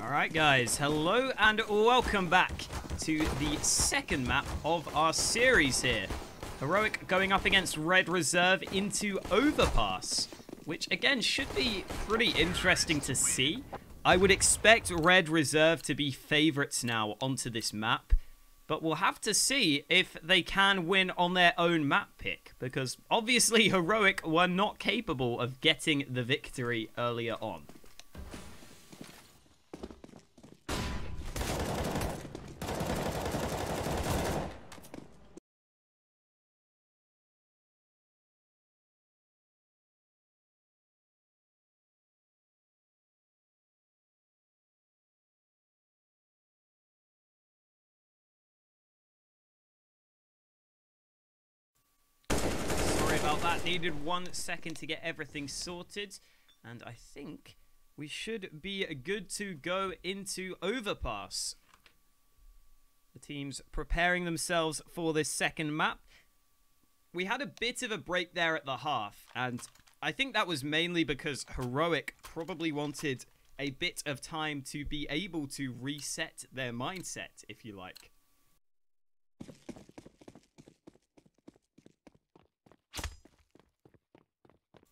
Alright guys, hello and welcome back to the second map of our series here. Heroic going up against Red Reserve into Overpass, which again should be pretty interesting to see. I would expect Red Reserve to be favourites now onto this map, but we'll have to see if they can win on their own map pick, because obviously Heroic were not capable of getting the victory earlier on. That needed 1 second to get everything sorted, and I think we should be good to go into Overpass. The team's preparing themselves for this second map. We had a bit of a break there at the half, and I think that was mainly because Heroic probably wanted a bit of time to be able to reset their mindset, if you like.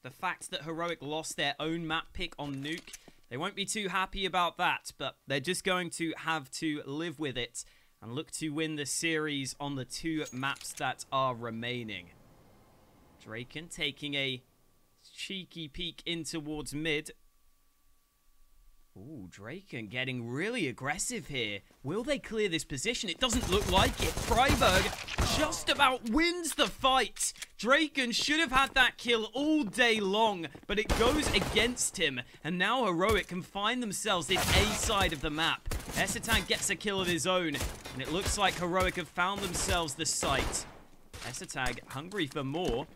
The fact that Heroic lost their own map pick on Nuke, they won't be too happy about that, but they're just going to have to live with it and look to win the series on the 2 maps that are remaining. Draken taking a cheeky peek in towards mid. Ooh, Draken getting really aggressive here. Will they clear this position? It doesn't look like it. Freiburg just about wins the fight. Draken should have had that kill all day long, but it goes against him. And now Heroic can find themselves in A side of the map. Esatag gets a kill of his own, and it looks like Heroic have found themselves the site. Esatag hungry for more.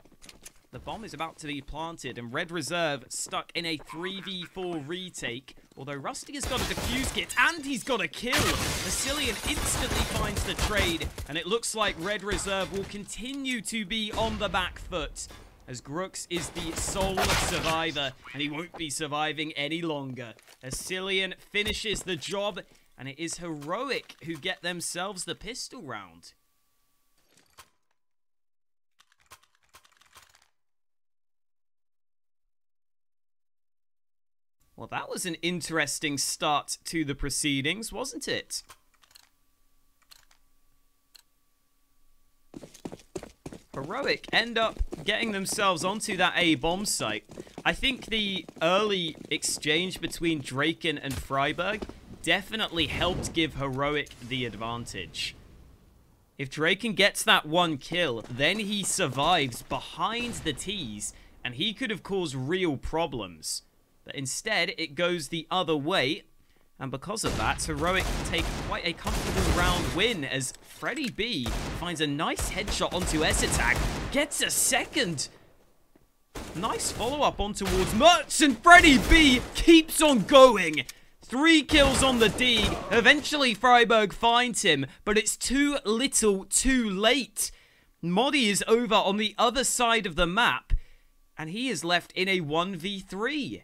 The bomb is about to be planted, and Red Reserve stuck in a 3v4 retake. Although Rusty has got a defuse kit, and he's got a kill. Massilian instantly finds the trade, and it looks like Red Reserve will continue to be on the back foot, as Grooks is the sole survivor, and he won't be surviving any longer. Massilian finishes the job, and it is Heroic who get themselves the pistol round. Well, that was an interesting start to the proceedings, wasn't it? Heroic end up getting themselves onto that A bomb site. I think the early exchange between Draken and Freiburg definitely helped give Heroic the advantage. If Draken gets that 1 kill, then he survives behind the T's, and he could have caused real problems. But instead, it goes the other way, and because of that, Heroic take quite a comfortable round win as Freddy B finds a nice headshot onto Esatag, gets a second. Nice follow-up on towards Mertz, and Freddy B keeps on going. 3 kills on the D. Eventually, Freiburg finds him, but it's too little too late. Modi is over on the other side of the map, and he is left in a 1v3.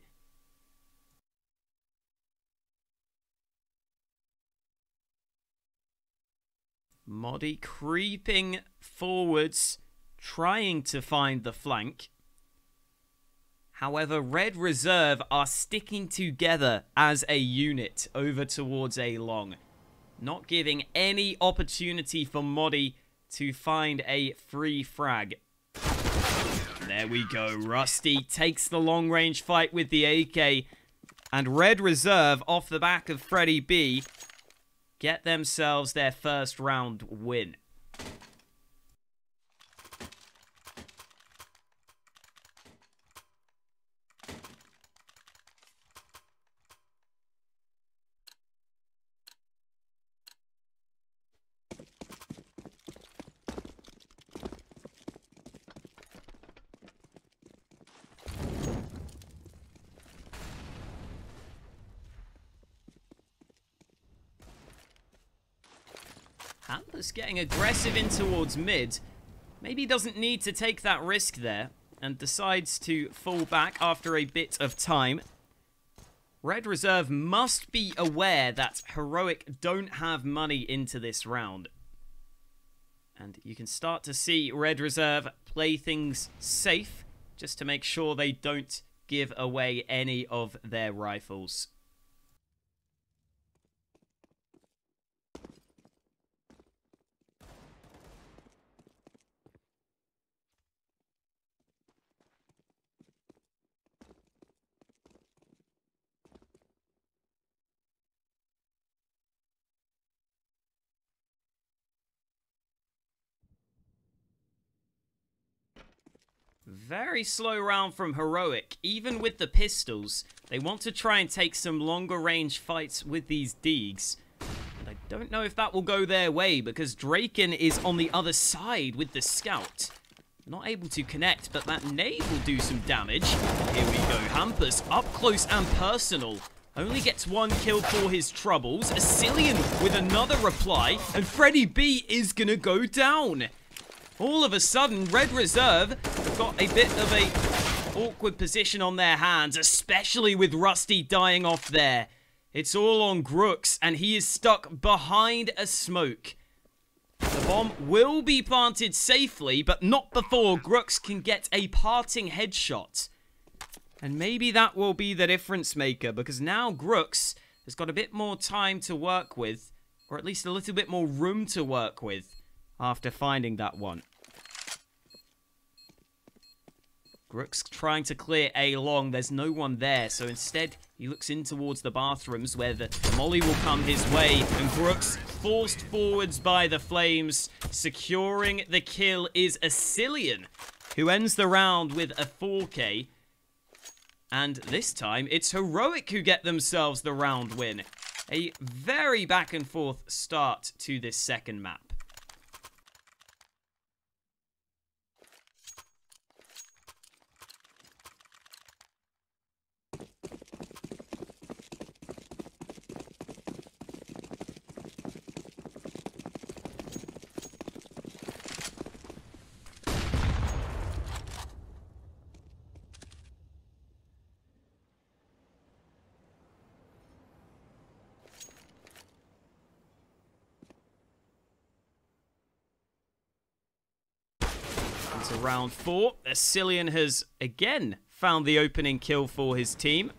Modi creeping forwards, trying to find the flank. However, Red Reserve are sticking together as a unit over towards A long, not giving any opportunity for Modi to find a free frag. There we go. Rusty takes the long-range fight with the AK, and Red Reserve, off the back of Freddy B, get themselves their first round win. Hampus getting aggressive in towards mid. Maybe doesn't need to take that risk there, and decides to fall back after a bit of time. Red Reserve must be aware that Heroic don't have money into this round. And you can start to see Red Reserve play things safe just to make sure they don't give away any of their rifles. Very slow round from Heroic. Even with the pistols, they want to try and take some longer range fights with these Deegs. And I don't know if that will go their way because Draken is on the other side with the Scout. Not able to connect, but that nade will do some damage. Here we go. Hampus up close and personal. Only gets one kill for his troubles. Asilian with another reply. And Freddy B is going to go down. All of a sudden, Red Reserve have got a bit of a awkward position on their hands, especially with Rusty dying off there. It's all on Grooks, and he is stuck behind a smoke. The bomb will be planted safely, but not before Grooks can get a parting headshot. And maybe that will be the difference maker, because now Grooks has got a bit more time to work with, or at least a little bit more room to work with after finding that one. Grooks trying to clear A long. There's no one there, so instead he looks in towards the bathrooms where the molly will come his way, and Grooks forced forwards by the flames. Securing the kill is Asilian, who ends the round with a 4K. And this time it's Heroic who get themselves the round win. A very back and forth start to this second map. Into round 4. Asilian has again found the opening kill for his team.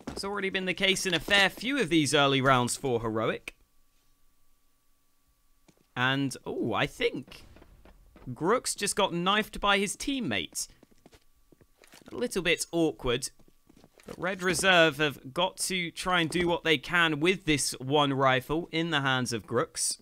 It's already been the case in a fair few of these early rounds for Heroic. And, oh, I think Grooks just got knifed by his teammate. A little bit awkward. But Red Reserve have got to try and do what they can with this one rifle in the hands of Grooks.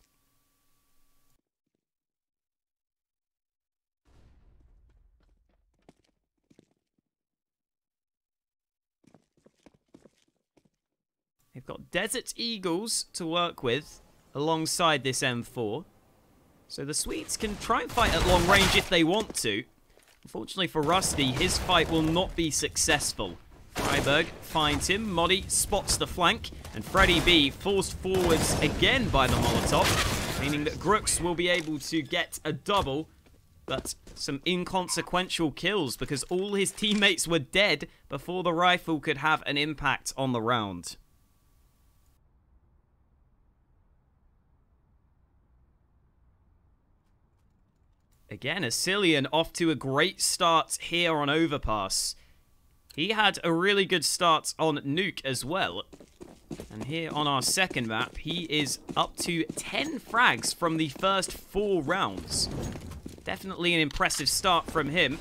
They've got Desert Eagles to work with alongside this M4. So the Swedes can try and fight at long range if they want to. Unfortunately for Rusty, his fight will not be successful. Freiberg finds him, Moddy spots the flank, and Freddy B forced forwards again by the Molotov, meaning that Grooks will be able to get a double, but some inconsequential kills because all his teammates were dead before the rifle could have an impact on the round. Again, Asilian off to a great start here on Overpass. He had a really good start on Nuke as well. And here on our second map, he is up to 10 frags from the first 4 rounds. Definitely an impressive start from him.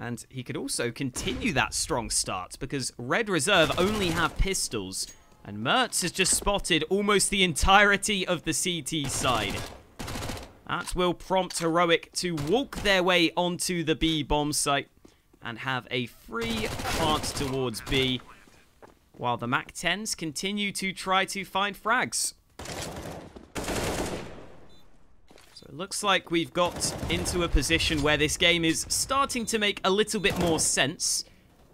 And he could also continue that strong start because Red Reserve only have pistols. And Mertz has just spotted almost the entirety of the CT side. That will prompt Heroic to walk their way onto the B bomb site and have a free plant towards B, while the MAC-10s continue to try to find frags. So it looks like we've got into a position where this game is starting to make a little bit more sense,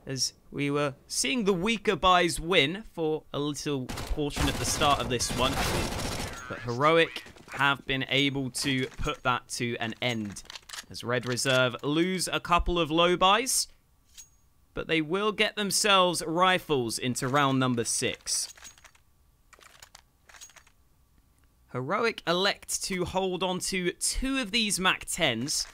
as we were seeing the weaker buys win for a little portion at the start of this one. But Heroic have been able to put that to an end as Red Reserve lose a couple of low buys. but they will get themselves rifles into round number 6. Heroic elect to hold on to 2 of these MAC-10s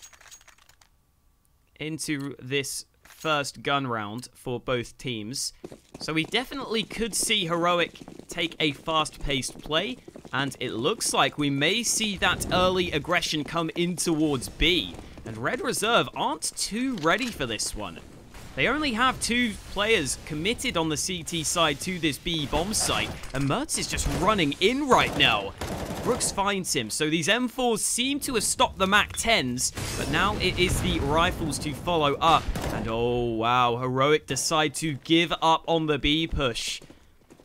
into this first gun round for both teams. So we definitely could see Heroic take a fast-paced play, and it looks like we may see that early aggression come in towards B. And Red Reserve aren't too ready for this one. They only have 2 players committed on the CT side to this B bomb site, and Mertz is just running in right now. Brooks finds him, so these M4s seem to have stopped the MAC-10s, but now it is the rifles to follow up. And oh wow, Heroic decide to give up on the B push.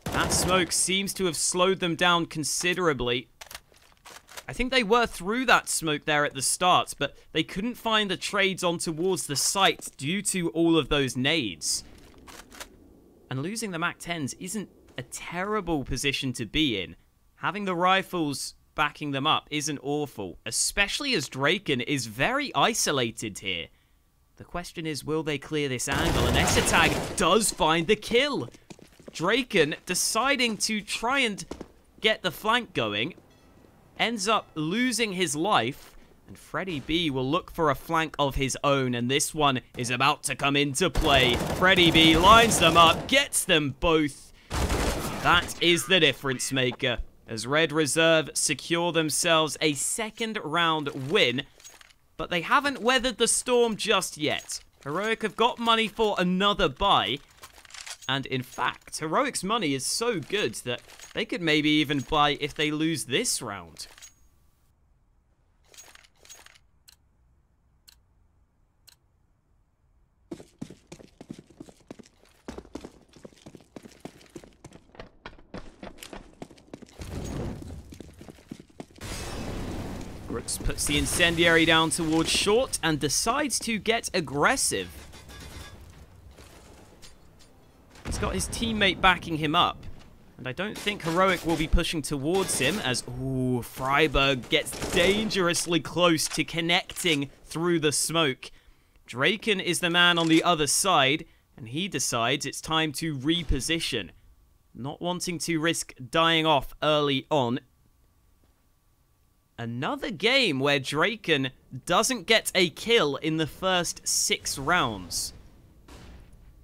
That smoke seems to have slowed them down considerably. I think they were through that smoke there at the start, but they couldn't find the trades on towards the site due to all of those nades. And losing the MAC-10s isn't a terrible position to be in. Having the rifles backing them up isn't awful, especially as Draken is very isolated here. The question is, will they clear this angle? And Esatag does find the kill. Draken deciding to try and get the flank going, ends up losing his life, and Freddy B will look for a flank of his own, and this one is about to come into play. Freddy B lines them up, gets them both. That is the difference maker, as Red Reserve secure themselves a second round win, but they haven't weathered the storm just yet. Heroic have got money for another buy, and in fact, Heroic's money is so good that they could maybe even buy if they lose this round. Brooks puts the incendiary down towards short and decides to get aggressive. He's got his teammate backing him up, and I don't think Heroic will be pushing towards him as, ooh, Freiberg gets dangerously close to connecting through the smoke. Draken is the man on the other side, and he decides it's time to reposition, not wanting to risk dying off early on. Another game where Draken doesn't get a kill in the first 6 rounds.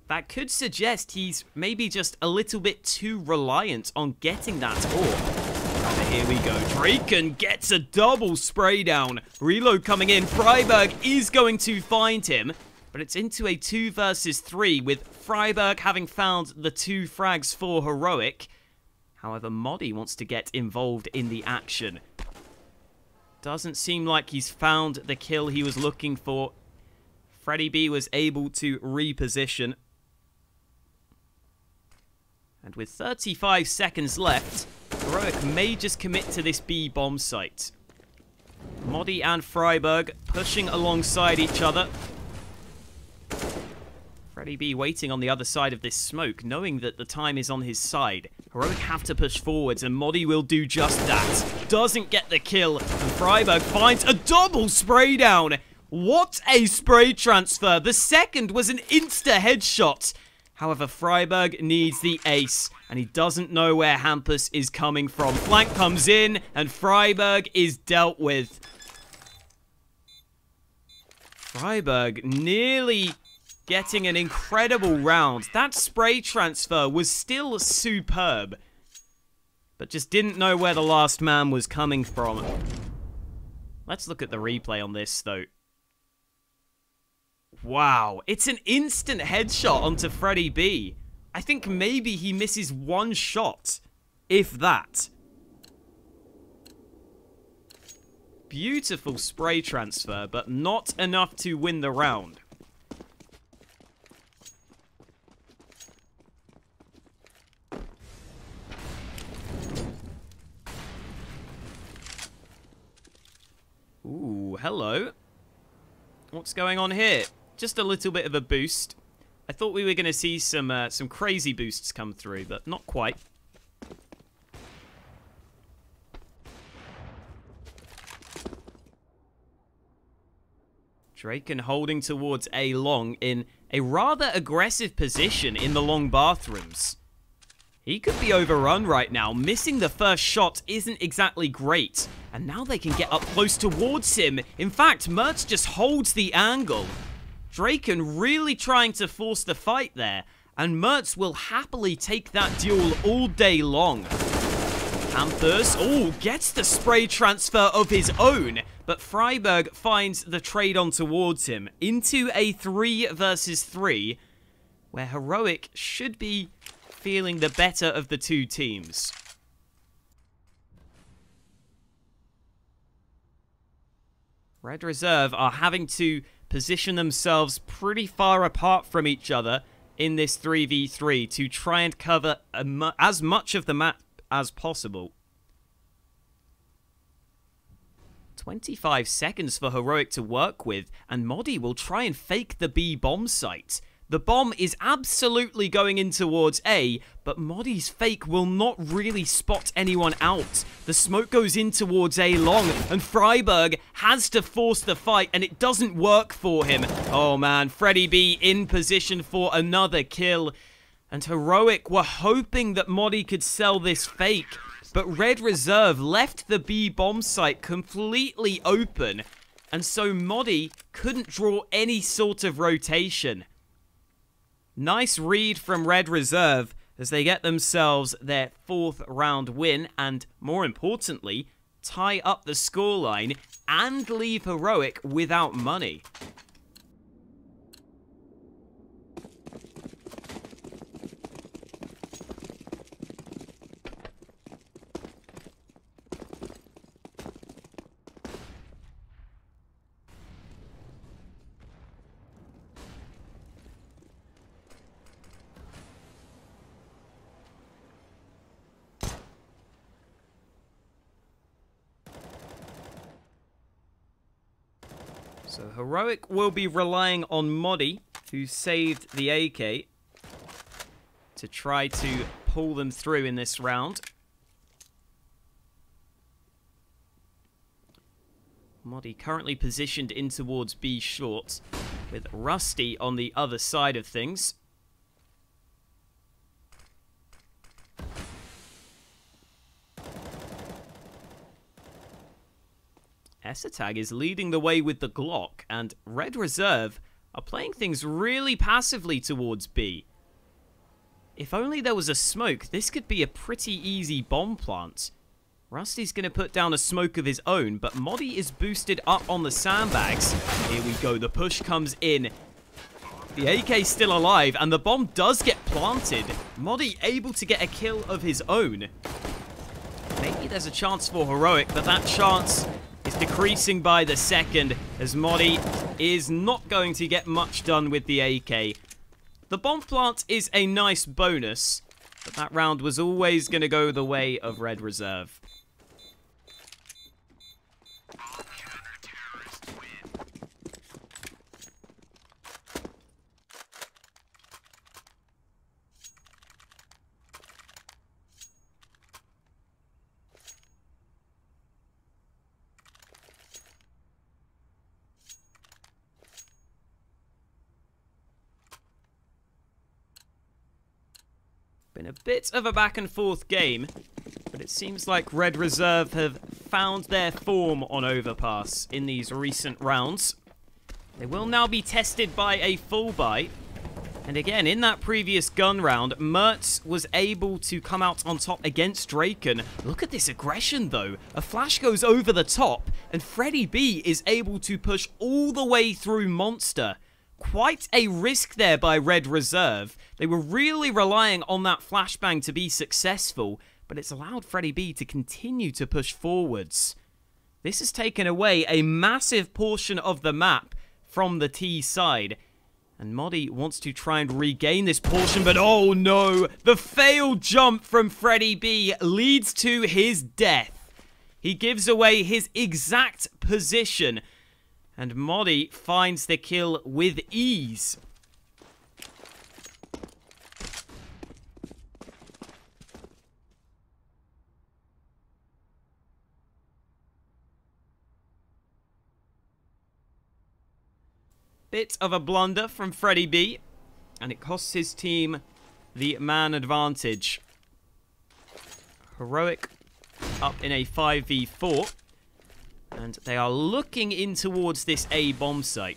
That could suggest he's maybe just a little bit too reliant on getting that orb. And here we go. Draken gets a double spray down. Reload coming in. Freiberg is going to find him, but it's into a 2 versus 3 with Freiberg having found the 2 frags for Heroic. However, Modi wants to get involved in the action. Doesn't seem like he's found the kill he was looking for. Freddy B was able to reposition. And with 35 seconds left, Heroic may just commit to this B bomb site. Modi and Freiberg pushing alongside each other. Freddy B waiting on the other side of this smoke, knowing that the time is on his side. Heroic have to push forwards, and Modi will do just that. Doesn't get the kill, and Freiberg finds a double spray down. What a spray transfer. The second was an insta-headshot. However, Freiberg needs the ace, and he doesn't know where Hampus is coming from. Flank comes in, and Freiberg is dealt with. Freiberg nearly getting an incredible round. That spray transfer was still superb, but just didn't know where the last man was coming from. Let's look at the replay on this, though. Wow, it's an instant headshot onto Freddy B. I think maybe he misses 1 shot, if that. Beautiful spray transfer, but not enough to win the round. Ooh, hello. What's going on here? Just a little bit of a boost. I thought we were going to see some crazy boosts come through, but not quite. Draken holding towards A long in a rather aggressive position in the long bathrooms. He could be overrun right now. Missing the first shot isn't exactly great. And now they can get up close towards him. In fact, Mertz just holds the angle. Draken really trying to force the fight there. And Mertz will happily take that duel all day long. Panthers, gets the spray transfer of his own. But Freiberg finds the trade on towards him. Into a 3 versus 3. Where Heroic should be feeling the better of the two teams. Red Reserve are having to position themselves pretty far apart from each other in this 3v3 to try and cover as much of the map as possible. 25 seconds for Heroic to work with, and Modi will try and fake the B bomb site. The bomb is absolutely going in towards A, but Modi's fake will not really spot anyone out. The smoke goes in towards A long, and Freiberg has to force the fight, and it doesn't work for him. Oh man, Freddy B in position for another kill. And Heroic were hoping that Modi could sell this fake, but Red Reserve left the B bomb site completely open, and so Modi couldn't draw any sort of rotation. Nice read from Red Reserve as they get themselves their 4th round win and, more importantly, tie up the scoreline and leave Heroic without money. So Heroic will be relying on Modi, who saved the AK, to try to pull them through in this round. Modi currently positioned in towards B short, with Rusty on the other side of things. Esatag is leading the way with the Glock, and Red Reserve are playing things really passively towards B. If only there was a smoke, this could be a pretty easy bomb plant. Rusty's going to put down a smoke of his own, but Modi is boosted up on the sandbags. Here we go, the push comes in. The AK's still alive, and the bomb does get planted. Modi able to get a kill of his own. Maybe there's a chance for Heroic, but that chance is decreasing by the second, as Modi is not going to get much done with the AK. The bomb plant is a nice bonus, but that round was always going to go the way of Red Reserve. Been a bit of a back and forth game, but it seems like Red Reserve have found their form on Overpass in these recent rounds. They will now be tested by a full buy. And again, in that previous gun round, Mertz was able to come out on top against Draken. Look at this aggression though. A flash goes over the top, and Freddy B is able to push all the way through Monster. Quite a risk there by Red Reserve. They were really relying on that flashbang to be successful, but it's allowed Freddy B to continue to push forwards. This has taken away a massive portion of the map from the T side, and Modi wants to try and regain this portion, but oh no! The failed jump from Freddy B leads to his death. He gives away his exact position, and Modi finds the kill with ease. Bit of a blunder from Freddy B, and it costs his team the man advantage. Heroic up in a 5v4, and they are looking in towards this A bomb site.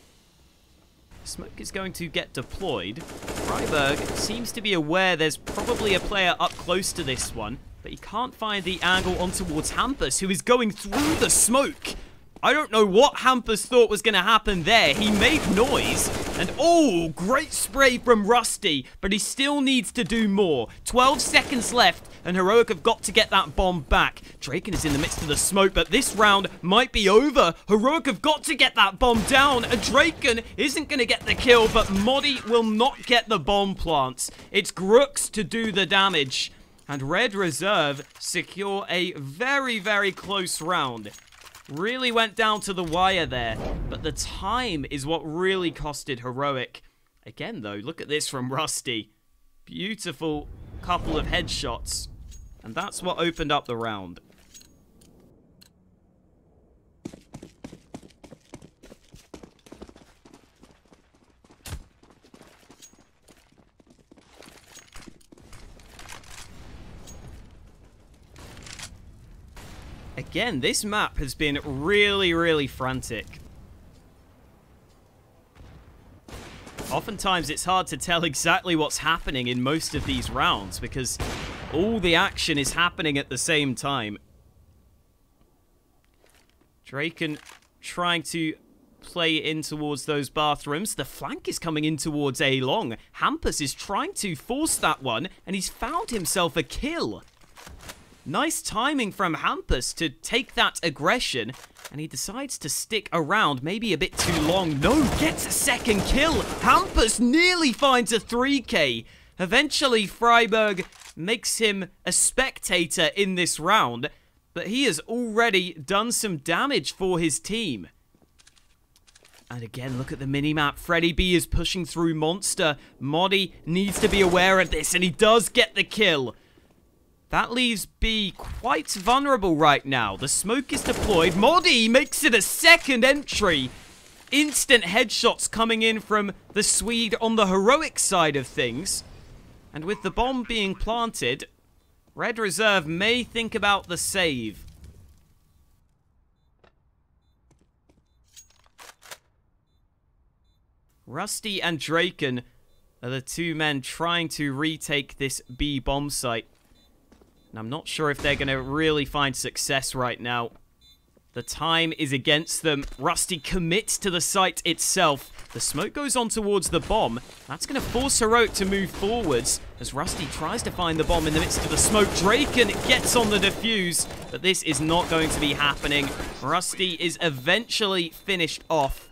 Smoke is going to get deployed. Freiberg seems to be aware there's probably a player up close to this one, but he can't find the angle on towards Hampus, who is going through the smoke. I don't know what Hampus thought was going to happen there. He made noise, and oh, great spray from Rusty, but he still needs to do more. 12 seconds left, and Heroic have got to get that bomb back. Draken is in the midst of the smoke, but this round might be over. Heroic have got to get that bomb down, and Draken isn't going to get the kill, but Modi will not get the bomb plants. It's Grooks to do the damage, and Red Reserve secure a very, very close round. Really went down to the wire there, but the time is what really costed Heroic. Again, though, look at this from Rusty. Beautiful couple of headshots, and that's what opened up the round. Again, this map has been really, really frantic. Oftentimes, it's hard to tell exactly what's happening in most of these rounds because all the action is happening at the same time. Draken trying to play in towards those bathrooms. The flank is coming in towards A long. Hampus is trying to force that one, and he's found himself a kill. Nice timing from Hampus to take that aggression, and he decides to stick around maybe a bit too long. No, gets a second kill. Hampus nearly finds a 3K. Eventually, Freiberg makes him a spectator in this round, but he has already done some damage for his team. And again, look at the minimap. Freddy B is pushing through Monster. Modi needs to be aware of this, and he does get the kill. That leaves B quite vulnerable right now. The smoke is deployed. Modi makes it a second entry. Instant headshots coming in from the Swede on the Heroic side of things. And with the bomb being planted, Red Reserve may think about the save. Rusty and Draken are the two men trying to retake this B bomb site. And I'm not sure if they're going to really find success right now. The time is against them. Rusty commits to the site itself. The smoke goes on towards the bomb. That's going to force Heroic to move forwards as Rusty tries to find the bomb in the midst of the smoke. Draken gets on the defuse, but this is not going to be happening. Rusty is eventually finished off.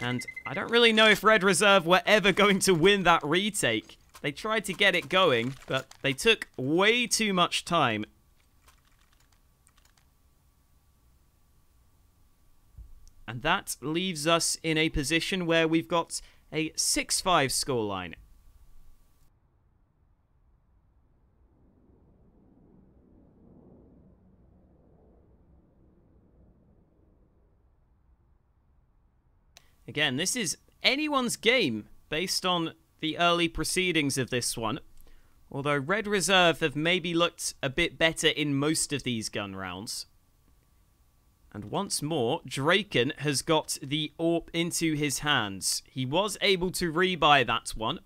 And I don't really know if Red Reserve were ever going to win that retake. They tried to get it going, but they took way too much time. And that leaves us in a position where we've got a 6-5 scoreline. Again, this is anyone's game based on the early proceedings of this one, although Red Reserve have maybe looked a bit better in most of these gun rounds. And once more, Draken has got the AWP into his hands. He was able to rebuy that one,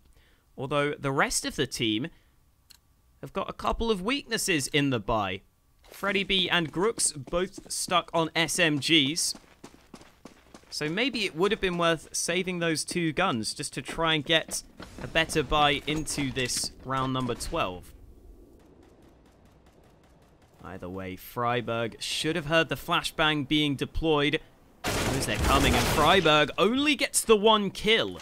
although the rest of the team have got a couple of weaknesses in the buy. Freddy B and Grooks both stuck on SMGs. So maybe it would have been worth saving those two guns just to try and get a better buy into this round number 12. Either way, Freiberg should have heard the flashbang being deployed. Knows they're coming, and Freiberg only gets the one kill.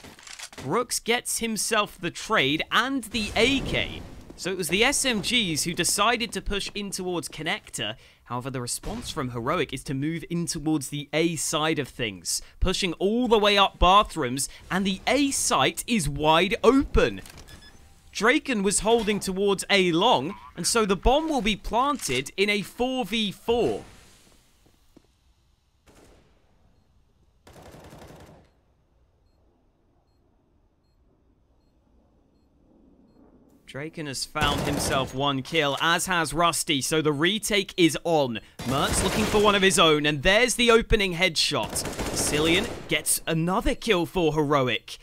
Brooks gets himself the trade and the AK. So it was the SMGs who decided to push in towards Connector. However, the response from Heroic is to move in towards the A side of things, pushing all the way up bathrooms, and the A site is wide open. Draken was holding towards A long, and so the bomb will be planted in a 4v4. Draken has found himself one kill, as has Rusty, so the retake is on. Mertz looking for one of his own, and there's the opening headshot. Cillian gets another kill for Heroic.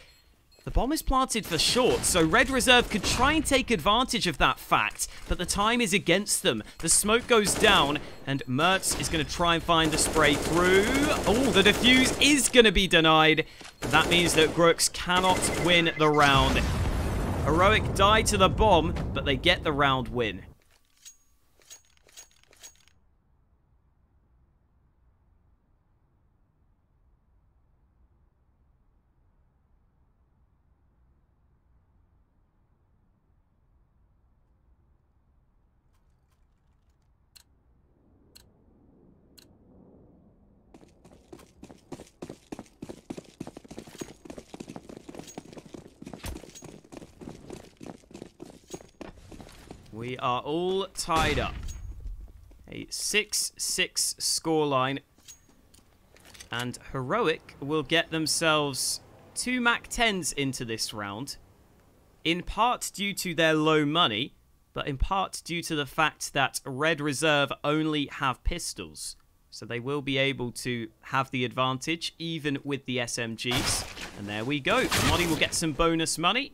The bomb is planted for short, so Red Reserve could try and take advantage of that fact, but the time is against them. The smoke goes down, and Mertz is going to try and find the spray through. Oh, the defuse is going to be denied. That means that Grooks cannot win the round. Heroic die to the bomb, but they get the round win. We are all tied up. A 6-6 scoreline. And Heroic will get themselves 2 MAC-10s into this round. In part due to their low money, but in part due to the fact that Red Reserve only have pistols. So they will be able to have the advantage, even with the SMGs. And there we go. Modi will get some bonus money.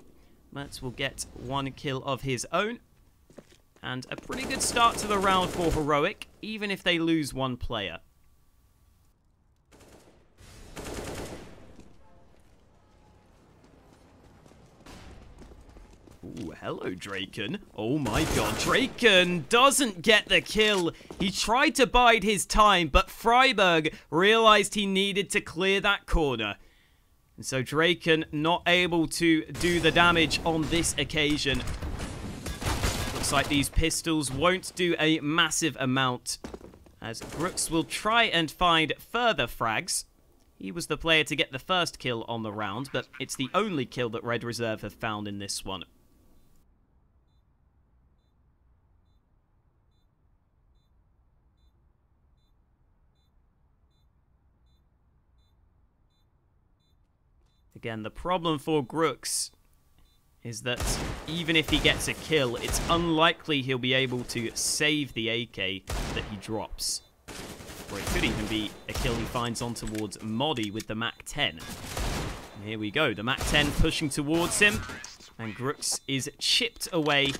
Mertz will get 1 kill of his own. And a pretty good start to the round for Heroic, even if they lose 1 player. Ooh, hello, Draken. Oh my god, Draken doesn't get the kill. He tried to bide his time, but Freiburg realized he needed to clear that corner. And so Draken not able to do the damage on this occasion. Looks like these pistols won't do a massive amount, as Grooks will try and find further frags. He was the player to get the first kill on the round, but it's the only kill that Red Reserve have found in this one. Again, the problem for Grooks is that even if he gets a kill, it's unlikely he'll be able to save the AK that he drops. Or it could even be a kill he finds on towards Modi with the MAC-10. And here we go, the MAC-10 pushing towards him, and Grooks is chipped away.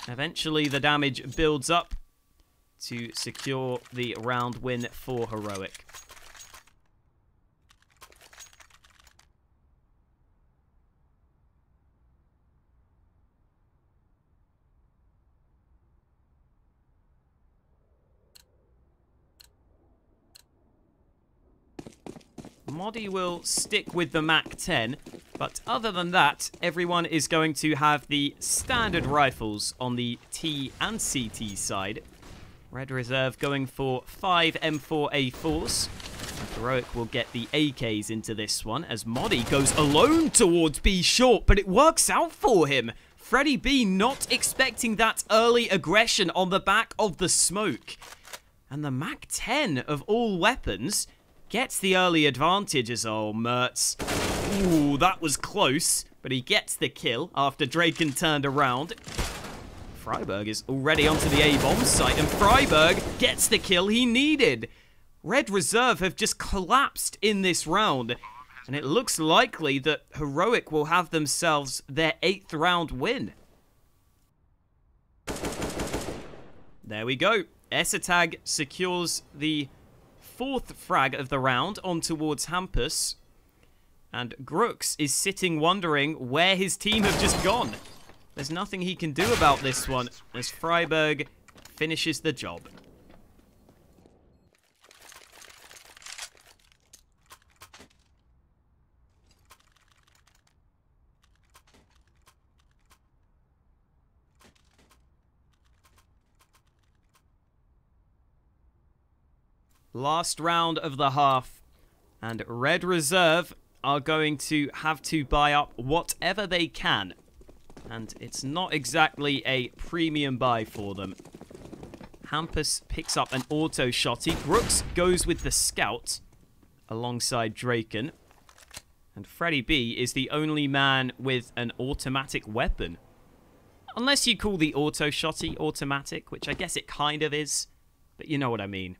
Eventually the damage builds up to secure the round win for Heroic. Modi will stick with the MAC-10, but other than that, everyone is going to have the standard rifles on the T and CT side. Red Reserve going for 5 M4A4s. Heroic will get the AKs into this one, as Modi goes alone towards B short, but it works out for him. Freddy B not expecting that early aggression on the back of the smoke. And the MAC-10 of all weapons gets the early advantage as Mertz. Ooh, that was close, but he gets the kill after Draken turned around. Freiburg is already onto the A-bomb site, and Freiburg gets the kill he needed. Red Reserve have just collapsed in this round, and it looks likely that Heroic will have themselves their 8th round win. There we go. Esatag secures the 4th frag of the round on towards Hampus. And Grooks is sitting wondering where his team have just gone. There's nothing he can do about this one as Freiburg finishes the job. Last round of the half, and Red Reserve are going to have to buy up whatever they can, and it's not exactly a premium buy for them. Hampus picks up an auto shotty. Grooks goes with the scout alongside Draken, and Freddy B is the only man with an automatic weapon. Unless you call the auto shotty automatic, which I guess it kind of is, but you know what I mean.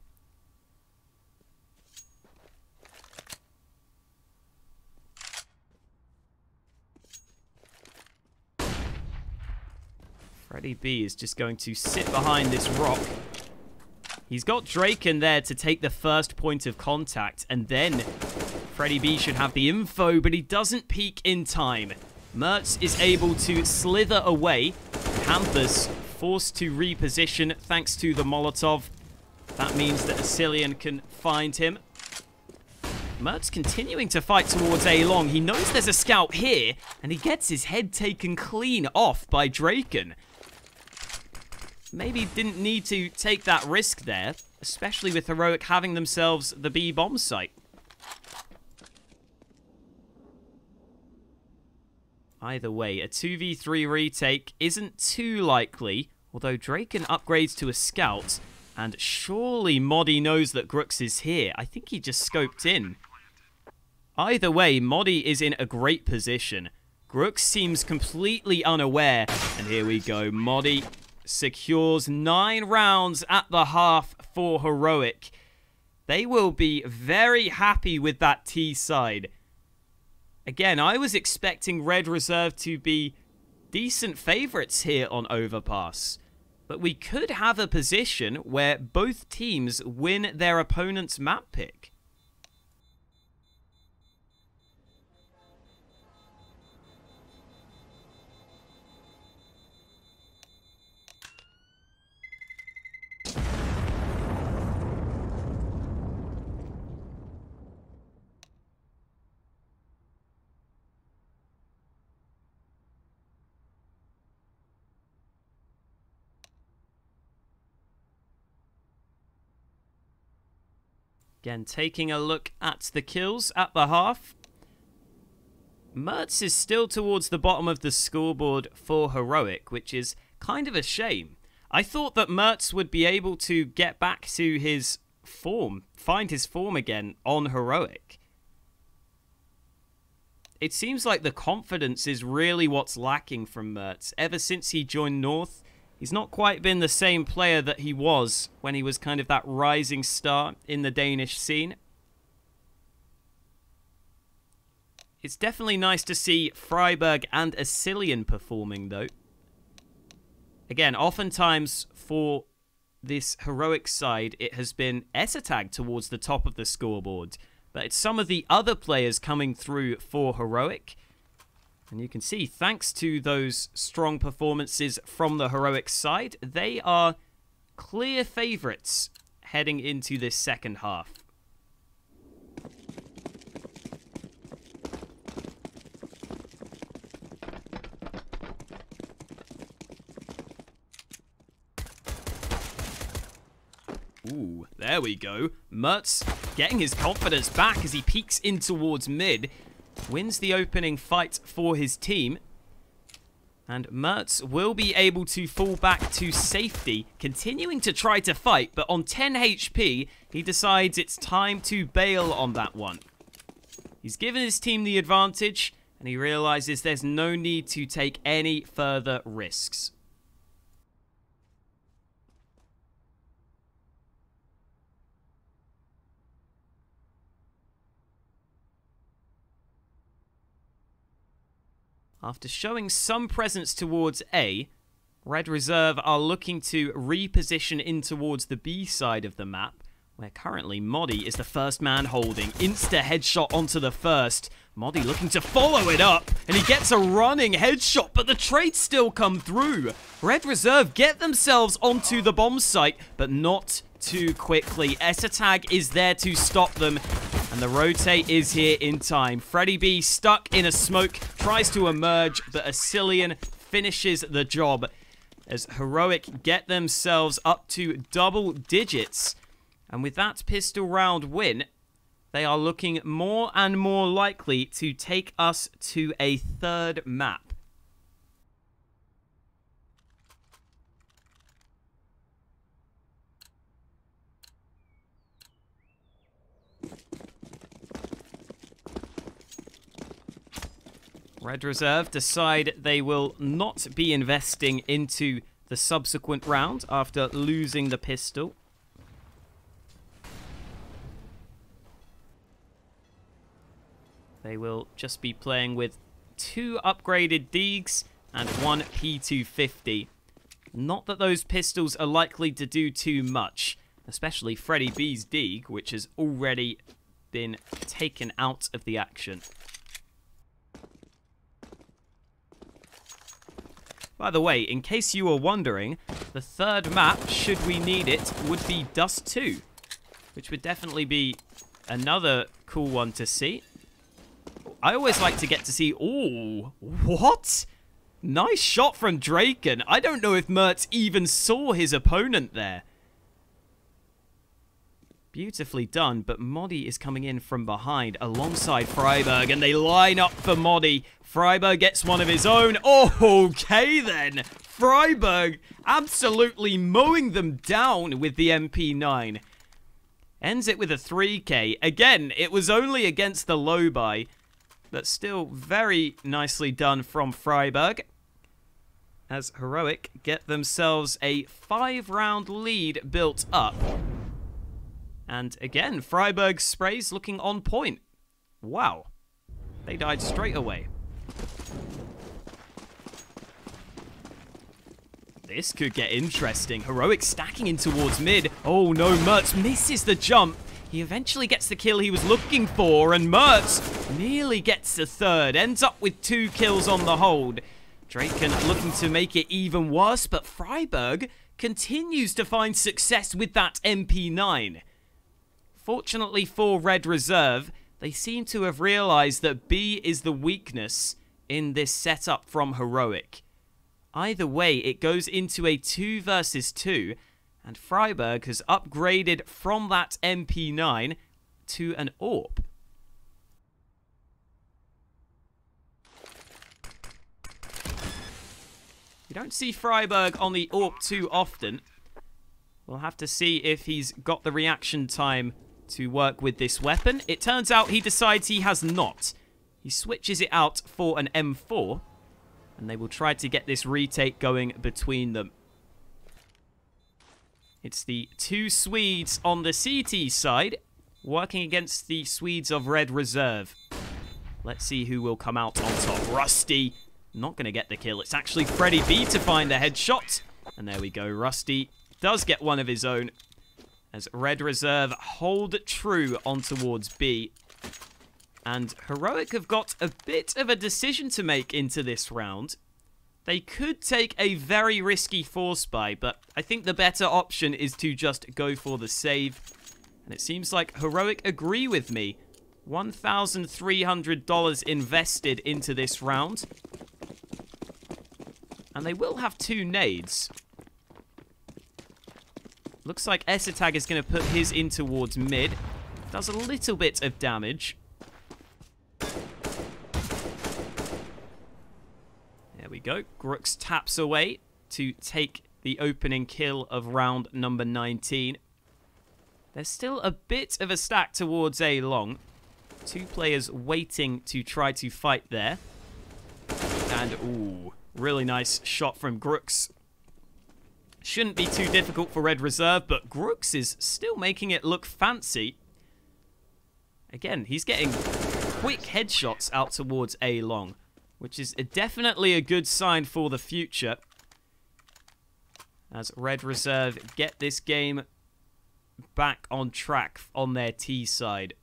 Freddie B is just going to sit behind this rock. He's got Drake in there to take the first point of contact, and then Freddie B should have the info, but he doesn't peek in time. Mertz is able to slither away. Campus forced to reposition thanks to the Molotov. That means that Asilian can find him. Mertz continuing to fight towards A long. He knows there's a scout here, and he gets his head taken clean off by Draken. Maybe didn't need to take that risk there, especially with Heroic having themselves the B bomb site. Either way, a 2v3 retake isn't too likely, although Draken upgrades to a scout, and surely Moddy knows that Grooks is here. I think he just scoped in. Either way, Moddy is in a great position. Grooks seems completely unaware, and here we go. Moddy secures 9 rounds at the half for Heroic. They will be very happy with that T side. Again, I was expecting Red Reserve to be decent favorites here on Overpass, but we could have a position where both teams win their opponent's map pick. Again, taking a look at the kills at the half. Mertz is still towards the bottom of the scoreboard for Heroic, which is kind of a shame. I thought that Mertz would be able to get back to his form, find his form again on Heroic. It seems like the confidence is really what's lacking from Mertz. Ever since he joined North, he's not quite been the same player that he was when he was kind of that rising star in the Danish scene. It's definitely nice to see Freiburg and Asilian performing, though. Again, oftentimes for this Heroic side, it has been Esatag towards the top of the scoreboard. But it's some of the other players coming through for Heroic. And you can see, thanks to those strong performances from the Heroic side, they are clear favourites heading into this second half. Ooh, there we go. Mertz getting his confidence back as he peeks in towards mid. Wins the opening fight for his team. And Mertz will be able to fall back to safety, continuing to try to fight, but on 10 HP, he decides it's time to bail on that one. He's given his team the advantage, and he realizes there's no need to take any further risks. After showing some presence towards A, Red Reserve are looking to reposition in towards the B side of the map, where currently Moddy is the first man holding. Insta headshot onto the first. Moddy looking to follow it up, and he gets a running headshot, but the trades still come through. Red Reserve get themselves onto the bomb site, but not too quickly. Esatag is there to stop them, and the rotate is here in time. Freddie B stuck in a smoke, tries to emerge, but Asilian finishes the job as Heroic get themselves up to double digits. And with that pistol round win, they are looking more and more likely to take us to a third map. Red Reserve decide they will not be investing into the subsequent round after losing the pistol. They will just be playing with 2 upgraded Deags and 1 P250. Not that those pistols are likely to do too much, especially Freddy B's Deag, which has already been taken out of the action. By the way, in case you were wondering, the third map, should we need it, would be Dust 2, which would definitely be another cool one to see. I always like to get to see... Ooh, what? Nice shot from Draken. I don't know if Mertz even saw his opponent there. Beautifully done, but Modi is coming in from behind alongside Freiberg, and they line up for Modi. Freiberg gets one of his own. Oh, okay then. Freiberg absolutely mowing them down with the MP9. Ends it with a 3K. Again, it was only against the low buy, but still very nicely done from Freiberg, as Heroic get themselves a 5-round lead built up. And again, Freiberg's sprays looking on point. Wow. They died straight away. This could get interesting. Heroic stacking in towards mid. Oh no, Mertz misses the jump. He eventually gets the kill he was looking for, and Mertz nearly gets the third. Ends up with 2 kills on the hold. Draken looking to make it even worse, but Freiberg continues to find success with that MP9. Fortunately for Red Reserve, they seem to have realized that B is the weakness in this setup from Heroic. Either way, it goes into a 2 versus 2, and Freiberg has upgraded from that MP9 to an AWP. You don't see Freiberg on the AWP too often. We'll have to see if he's got the reaction time to work with this weapon. It turns out he decides he has not. He switches it out for an M4, and they will try to get this retake going between them. It's the 2 Swedes on the CT side, working against the Swedes of Red Reserve. Let's see who will come out on top. Rusty, not going to get the kill. It's actually Freddy B to find the headshot. And there we go. Rusty does get one of his own, as Red Reserve hold true on towards B. And Heroic have got a bit of a decision to make into this round. They could take a very risky force buy, but I think the better option is to just go for the save. And it seems like Heroic agree with me. $1,300 invested into this round. And they will have 2 nades. Looks like Esatag is going to put his in towards mid. Does a little bit of damage. There we go. Grooks taps away to take the opening kill of round number 19. There's still a bit of a stack towards A long. 2 players waiting to try to fight there. And, ooh, really nice shot from Grooks. Shouldn't be too difficult for Red Reserve, but Grooks is still making it look fancy. Again, he's getting quick headshots out towards A long, which is definitely a good sign for the future, as Red Reserve get this game back on track on their T side.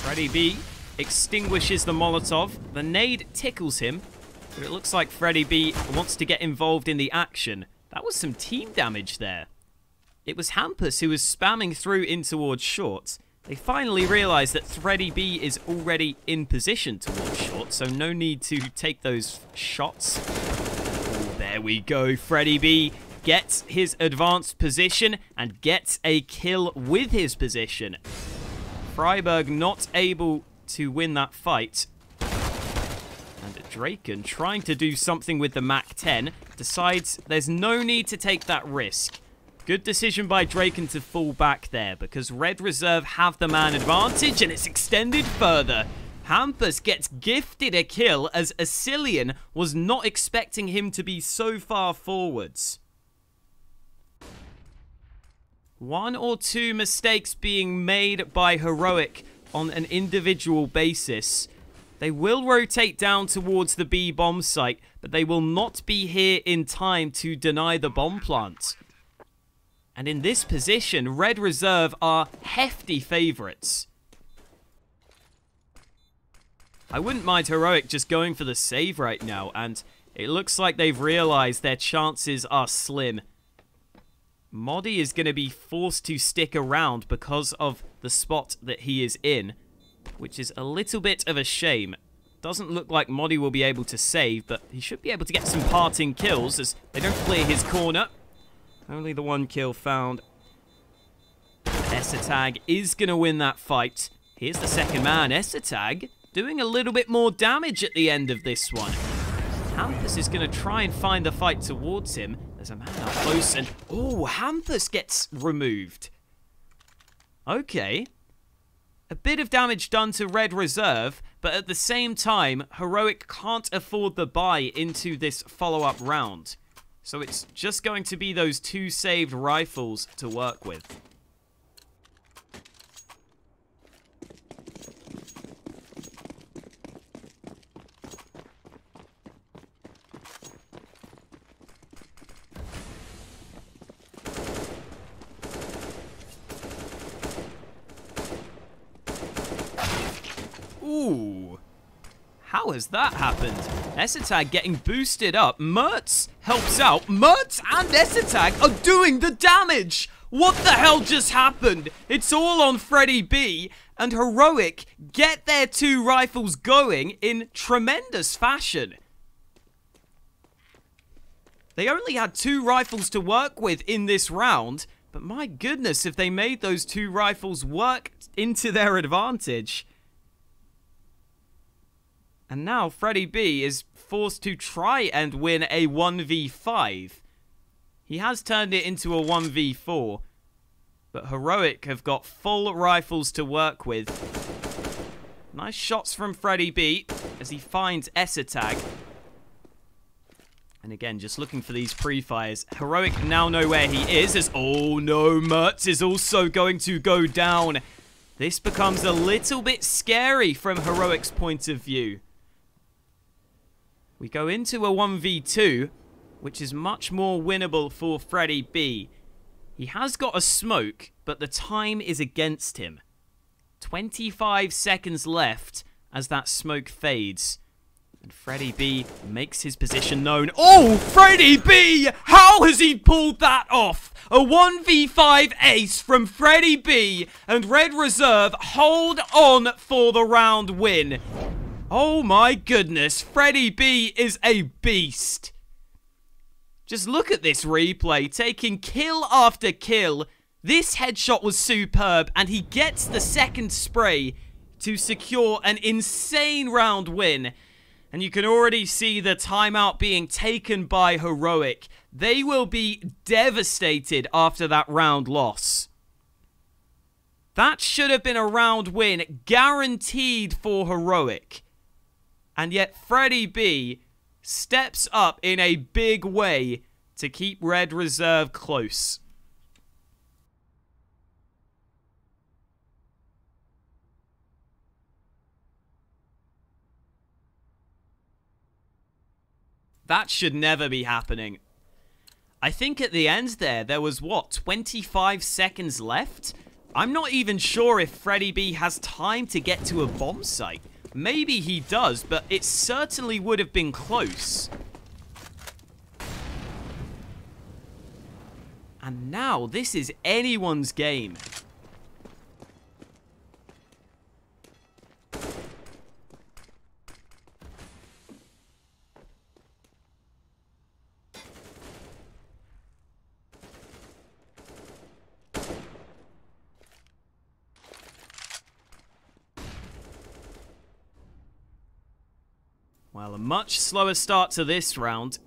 Freddy B extinguishes the Molotov. The nade tickles him, but it looks like Freddy B wants to get involved in the action. That was some team damage there. It was Hampus who was spamming through in towards short. They finally realized that Freddy B is already in position towards short, so no need to take those shots. Oh, there we go. Freddy B gets his advanced position and gets a kill with his position. Freiberg not able to win that fight. And Draken, trying to do something with the MAC-10, decides there's no need to take that risk. Good decision by Draken to fall back there, because Red Reserve have the man advantage, and it's extended further. Hampus gets gifted a kill, as Asilian was not expecting him to be so far forwards. One or two mistakes being made by Heroic on an individual basis. They will rotate down towards the B bomb site, but they will not be here in time to deny the bomb plant. And in this position, Red Reserve are hefty favorites. I wouldn't mind Heroic just going for the save right now, and it looks like they've realized their chances are slim. Modi is going to be forced to stick around because of the spot that he is in, which is a little bit of a shame. Doesn't look like Modi will be able to save, but he should be able to get some parting kills as they don't clear his corner. Only the one kill found. Esatag is going to win that fight. Here's the second man. Esatag doing a little bit more damage at the end of this one. Hampus is going to try and find the fight towards him. There's a man up close and... oh, Hampus gets removed. Okay. A bit of damage done to Red Reserve, but at the same time, Heroic can't afford the buy into this follow-up round. So it's just going to be those two saved rifles to work with. Ooh. How has that happened? Esatag getting boosted up. Mertz helps out. Mertz and Esatag are doing the damage. What the hell just happened? It's all on Freddy B, and Heroic get their two rifles going in tremendous fashion. They only had two rifles to work with in this round, but my goodness, if they made those two rifles work into their advantage. And now Freddy B is forced to try and win a 1v5. He has turned it into a 1v4. But Heroic have got full rifles to work with. Nice shots from Freddy B as he finds Esatag. And again, just looking for these pre-fires. Heroic now know where he is as... oh no, Mertz is also going to go down. This becomes a little bit scary from Heroic's point of view. We go into a 1v2, which is much more winnable for Freddy B. He has got a smoke, but the time is against him. 25 seconds left as that smoke fades. And Freddy B makes his position known. Oh, Freddy B! How has he pulled that off? A 1v5 ace from Freddy B, and Red Reserve hold on for the round win. Oh my goodness, Freddy B is a beast. Just look at this replay, taking kill after kill. This headshot was superb, and he gets the second spray to secure an insane round win. And you can already see the timeout being taken by Heroic. They will be devastated after that round loss. That should have been a round win, guaranteed for Heroic. And yet Freddy B steps up in a big way to keep Red Reserve close. That should never be happening. I think at the end there was, what, 25 seconds left? I'm not even sure if Freddy B has time to get to a bomb site. Maybe he does, but it certainly would have been close. And now this is anyone's game. Well, a much slower start to this round.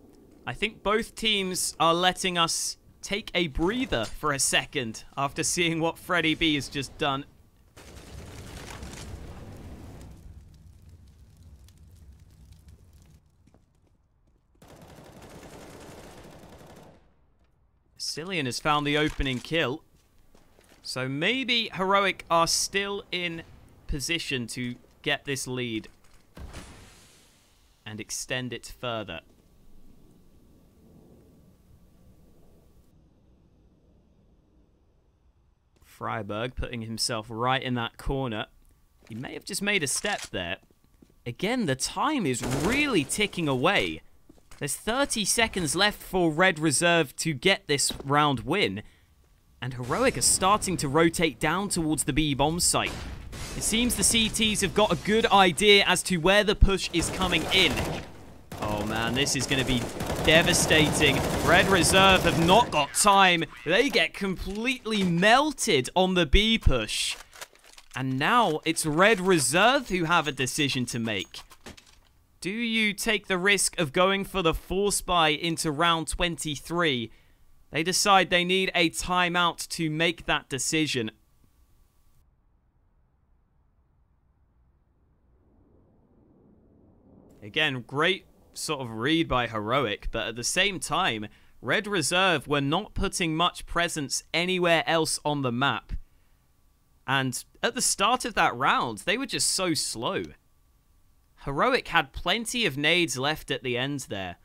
I think both teams are letting us take a breather for a second after seeing what Freddy B has just done. Cillian has found the opening kill. So maybe Heroic are still in position to get this lead and extend it further. Freiberg putting himself right in that corner. He may have just made a step there. Again, the time is really ticking away. There's 30 seconds left for Red Reserve to get this round win. And Heroic are starting to rotate down towards the B bomb site. It seems the CTs have got a good idea as to where the push is coming in. Oh man, this is going to be devastating. Red Reserve have not got time. They get completely melted on the B push. And now it's Red Reserve who have a decision to make. Do you take the risk of going for the force buy into round 23? They decide they need a timeout to make that decision. Again, great sort of read by Heroic, but at the same time, Red Reserve were not putting much presence anywhere else on the map. And at the start of that round, they were just so slow. Heroic had plenty of nades left at the end there.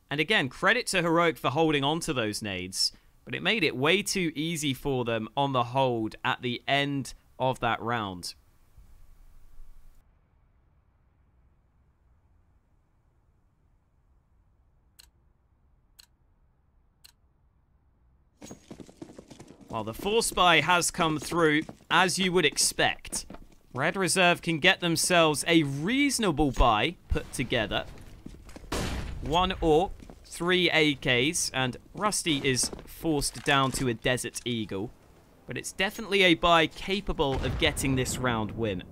And again, credit to Heroic for holding on to those nades, but it made it way too easy for them on the hold at the end of that round. Well, the force buy has come through, as you would expect. Red Reserve can get themselves a reasonable buy put together. 1 AWP, 3 AKs, and Rusty is forced down to a Desert Eagle. But it's definitely a buy capable of getting this round win.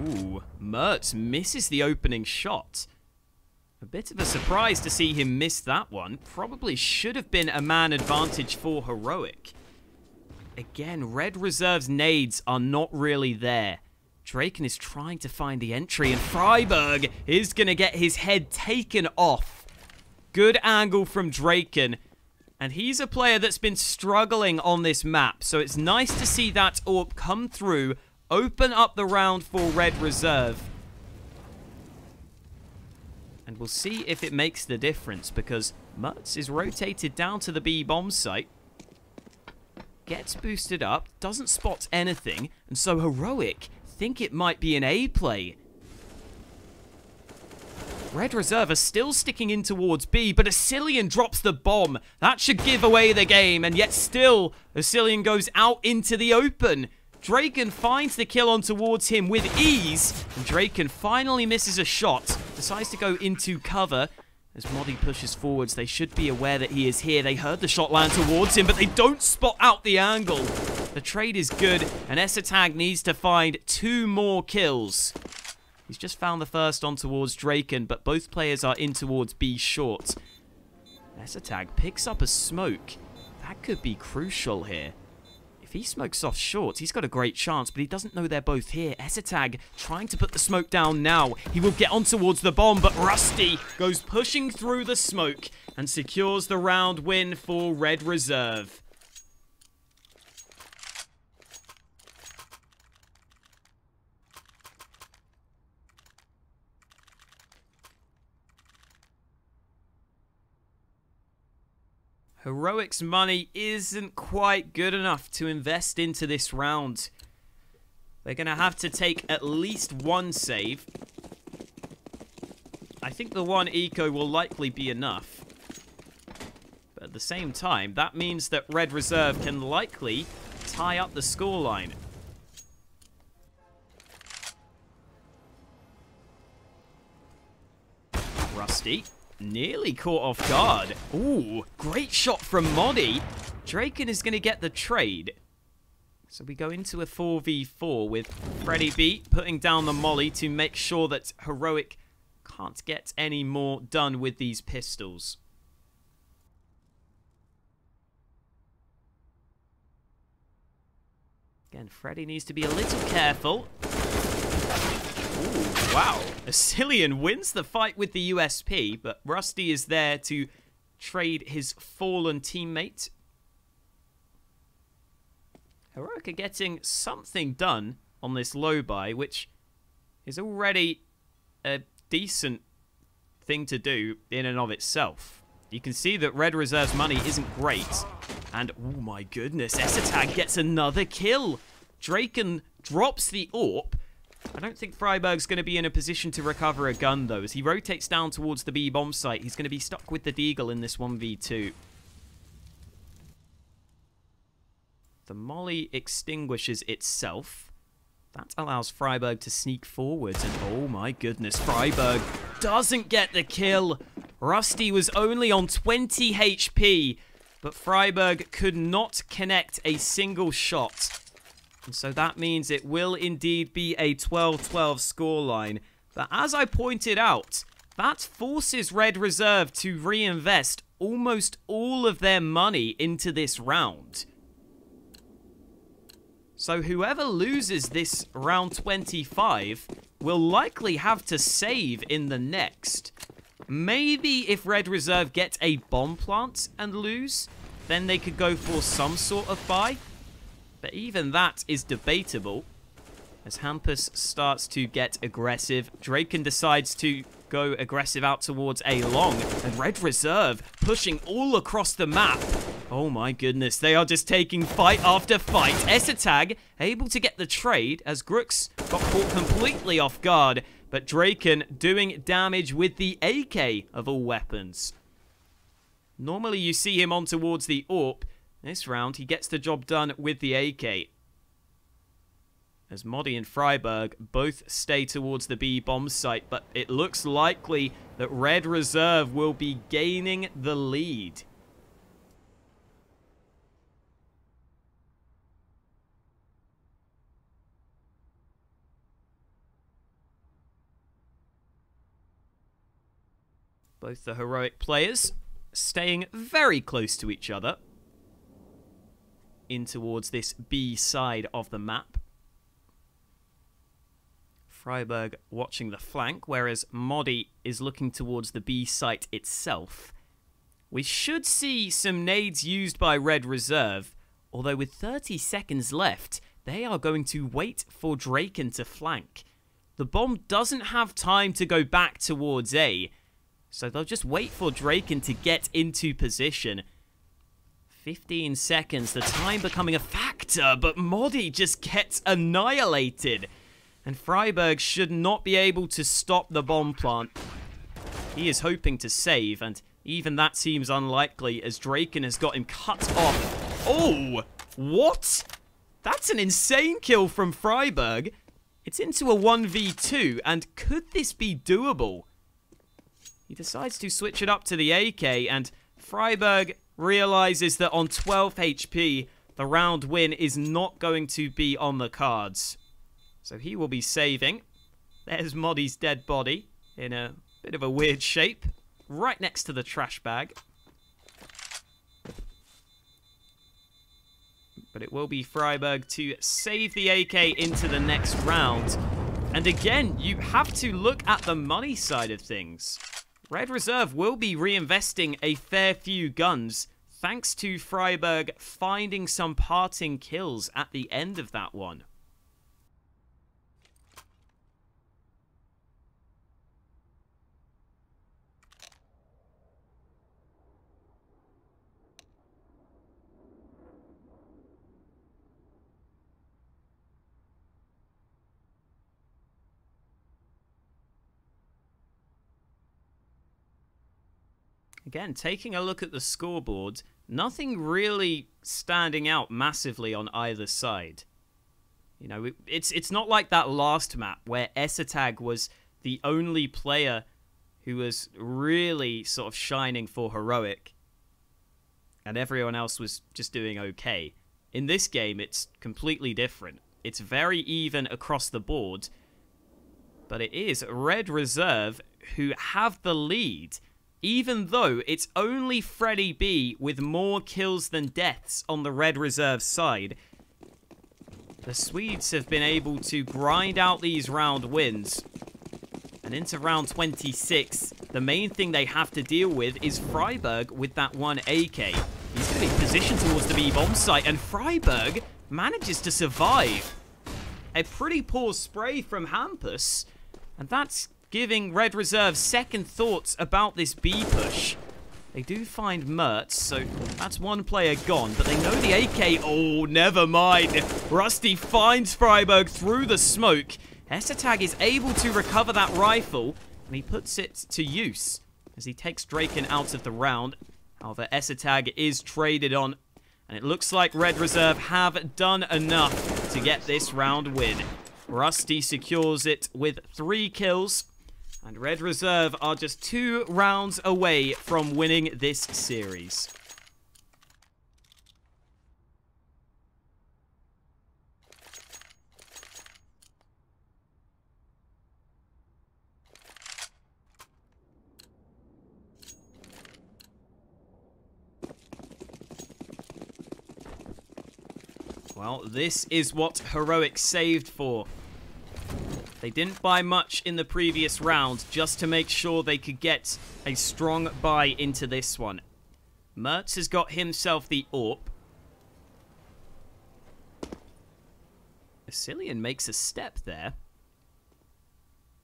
Ooh, Mertz misses the opening shot. A bit of a surprise to see him miss that one. Probably should have been a man advantage for Heroic. Again, Red Reserve's nades are not really there. Draken is trying to find the entry, and Freiberg is going to get his head taken off. Good angle from Draken. And he's a player that's been struggling on this map, so it's nice to see that AWP come through, open up the round for Red Reserve. And we'll see if it makes the difference, because Mertz is rotated down to the B bomb site. Gets boosted up, doesn't spot anything, and so Heroic think it might be an A play. Red Reserve are still sticking in towards B, but Cillian drops the bomb. That should give away the game, and yet still, Cillian goes out into the open. Draken finds the kill on towards him with ease, and Draken finally misses a shot, decides to go into cover. As Moddy pushes forwards, they should be aware that he is here. They heard the shot land towards him, but they don't spot out the angle. The trade is good, and Esatag needs to find 2 more kills. He's just found the first on towards Draken, but both players are in towards B short. Esatag picks up a smoke. That could be crucial here. If he smokes off short, he's got a great chance, but he doesn't know they're both here. Esatag trying to put the smoke down now. He will get on towards the bomb, but Rusty goes pushing through the smoke and secures the round win for Red Reserve. Heroic's money isn't quite good enough to invest into this round. They're going to have to take at least 1 save. I think the 1 eco will likely be enough. But at the same time, that means that Red Reserve can likely tie up the scoreline. Rusty nearly caught off guard. Ooh, great shot from Modi. Draken is going to get the trade. So we go into a 4v4 with Freddy B putting down the molly to make sure that Heroic can't get any more done with these pistols. Again, Freddy needs to be a little careful. Ooh, wow. Asilian wins the fight with the USP, but Rusty is there to trade his fallen teammate. Heroic are getting something done on this low buy, which is already a decent thing to do in and of itself. You can see that Red Reserve's money isn't great. And, oh my goodness, Esatag gets another kill. Draken drops the AWP. I don't think Freiberg's going to be in a position to recover a gun, though. As he rotates down towards the B bomb site, he's going to be stuck with the Deagle in this 1v2. The molly extinguishes itself. That allows Freiberg to sneak forwards, and oh my goodness, Freiberg doesn't get the kill. Rusty was only on 20 HP, but Freiberg could not connect a single shot. And so that means it will indeed be a 12-12 scoreline. But as I pointed out, that forces Red Reserve to reinvest almost all of their money into this round. So whoever loses this round 25 will likely have to save in the next. Maybe if Red Reserve get a bomb plant and lose, then they could go for some sort of buy. But even that is debatable. As Hampus starts to get aggressive, Draken decides to go aggressive out towards A long. And Red Reserve pushing all across the map. Oh my goodness, they are just taking fight after fight. Esatag able to get the trade as Grooks got caught completely off guard. But Draken doing damage with the AK of all weapons. Normally you see him on towards the AWP. This round he gets the job done with the AK. As Modi and Freiberg both stay towards the B bomb site, but it looks likely that Red Reserve will be gaining the lead. Both the Heroic players staying very close to each other in towards this B side of the map. Freiberg watching the flank, whereas Modi is looking towards the B site itself. We should see some nades used by Red Reserve, although with 30 seconds left, they are going to wait for Draken to flank. The bomb doesn't have time to go back towards A, so they'll just wait for Draken to get into position. 15 seconds, the time becoming a factor, but Modi just gets annihilated. And Freiberg should not be able to stop the bomb plant. He is hoping to save, and even that seems unlikely as Draken has got him cut off. Oh, what? That's an insane kill from Freiberg. It's into a 1v2, and could this be doable? He decides to switch it up to the AK, and Freiberg realizes that on 12 HP, the round win is not going to be on the cards. So he will be saving. There's Modi's dead body in a bit of a weird shape, right next to the trash bag. But it will be Freiberg to save the AK into the next round. And again, you have to look at the money side of things. Red Reserve will be reinvesting a fair few guns, thanks to Freiberg finding some parting kills at the end of that one. Again, taking a look at the scoreboard, nothing really standing out massively on either side. You know, it's not like that last map where Esatag was the only player who was really sort of shining for Heroic, and everyone else was just doing okay. In this game, it's completely different. It's very even across the board, but it is Red Reserve who have the lead, even though it's only Freddy B with more kills than deaths on the Red Reserve side. The Swedes have been able to grind out these round wins. And into round 26, the main thing they have to deal with is Freiburg with that one AK. He's going to be positioned towards the B-bomb site, and Freiburg manages to survive. A pretty poor spray from Hampus, and that's giving Red Reserve second thoughts about this B push. They do find Mertz, so that's one player gone, but they know the AK. Oh, never mind. Rusty finds Freiburg through the smoke. Esatag is able to recover that rifle, and he puts it to use as he takes Draken out of the round. However, Esatag is traded on, and it looks like Red Reserve have done enough to get this round win. Rusty secures it with 3 kills. And Red Reserve are just 2 rounds away from winning this series. Well, this is what Heroic saved for. They didn't buy much in the previous round just to make sure they could get a strong buy into this one. Mertz has got himself the AWP. Asilian makes a step there.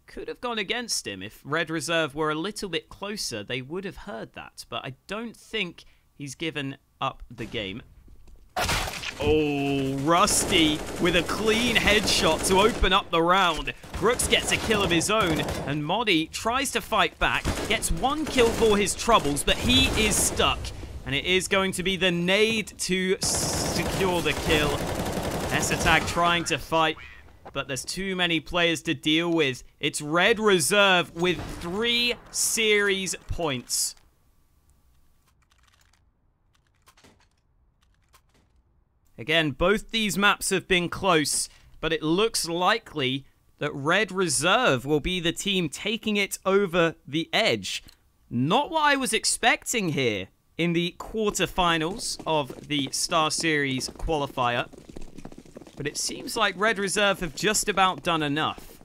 Could have gone against him. If Red Reserve were a little bit closer, they would have heard that. But I don't think he's given up the game. Oh, Rusty with a clean headshot to open up the round. Brooks gets a kill of his own, and Modi tries to fight back, gets 1 kill for his troubles, but he is stuck. And it is going to be the nade to secure the kill. Esatag trying to fight, but there's too many players to deal with. It's Red Reserve with 3 series points. Again, both these maps have been close, but it looks likely that Red Reserve will be the team taking it over the edge. Not what I was expecting here in the quarterfinals of the StarSeries qualifier, but it seems like Red Reserve have just about done enough.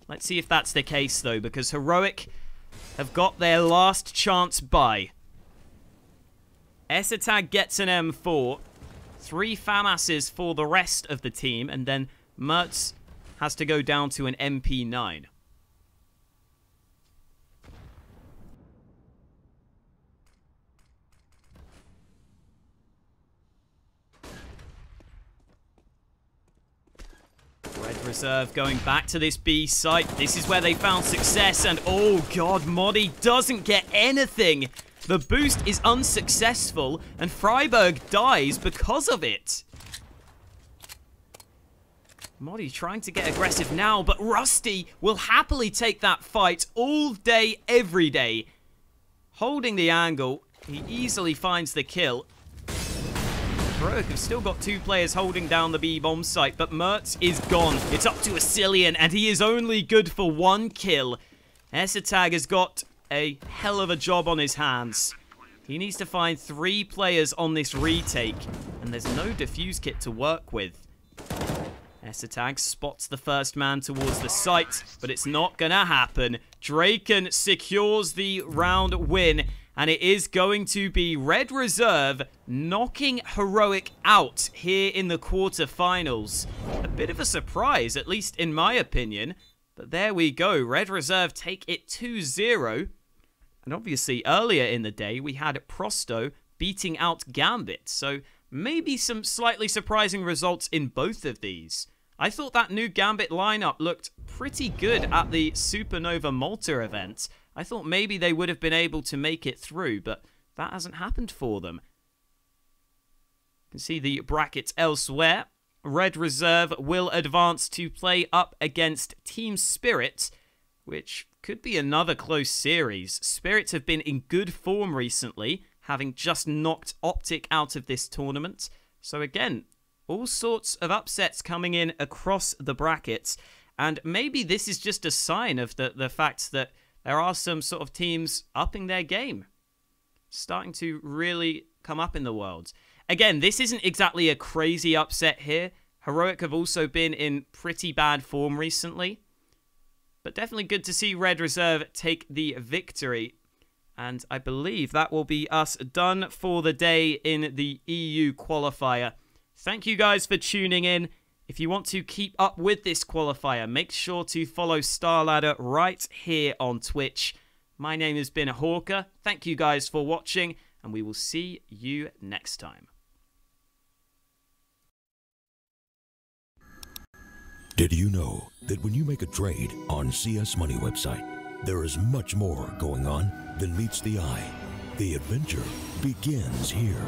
Let's see if that's the case, though, because Heroic have got their last chance by. Esatag gets an M4. 3 FAMASs for the rest of the team, and then Mertz has to go down to an MP9. Red Reserve going back to this B site. This is where they found success, and oh god, Modi doesn't get anything. The boost is unsuccessful, and Freiburg dies because of it. Modi trying to get aggressive now, but Rusty will happily take that fight all day, every day. Holding the angle, he easily finds the kill. Heroic have still got 2 players holding down the B-bomb site, but Mertz is gone. It's up to Asilian, and he is only good for 1 kill. Esatag has got a hell of a job on his hands. He needs to find 3 players on this retake, and there's no defuse kit to work with. Esatag spots the first man towards the site, but it's not gonna happen. Draken secures the round win, and it is going to be Red Reserve knocking Heroic out here in the quarterfinals. A bit of a surprise, at least in my opinion. But there we go. Red Reserve take it 2-0. And obviously, earlier in the day, we had Prosto beating out Gambit. So maybe some slightly surprising results in both of these. I thought that new Gambit lineup looked pretty good at the Supernova Malta event. I thought maybe they would have been able to make it through, but that hasn't happened for them. You can see the brackets elsewhere. Red Reserve will advance to play up against Team Spirit, which could be another close series. Spirits have been in good form recently, having just knocked Optic out of this tournament. So again, all sorts of upsets coming in across the brackets. And maybe this is just a sign of the fact that there are some sort of teams upping their game, starting to really come up in the world. Again, this isn't exactly a crazy upset here. Heroic have also been in pretty bad form recently. But definitely good to see Red Reserve take the victory. And I believe that will be us done for the day in the EU qualifier. Thank you guys for tuning in. If you want to keep up with this qualifier, make sure to follow StarLadder right here on Twitch. My name has been Hawker. Thank you guys for watching, and we will see you next time. Did you know that when you make a trade on CS Money website, there is much more going on than meets the eye? The adventure begins here.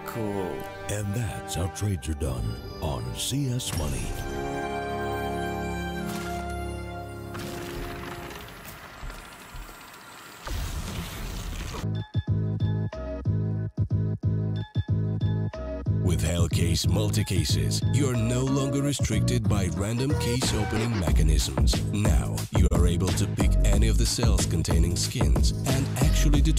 Cool. And that's how trades are done on CS Money. With Hellcase multi-cases, you're no longer restricted by random case opening mechanisms. Now, you are able to pick any of the cells containing skins and actually determine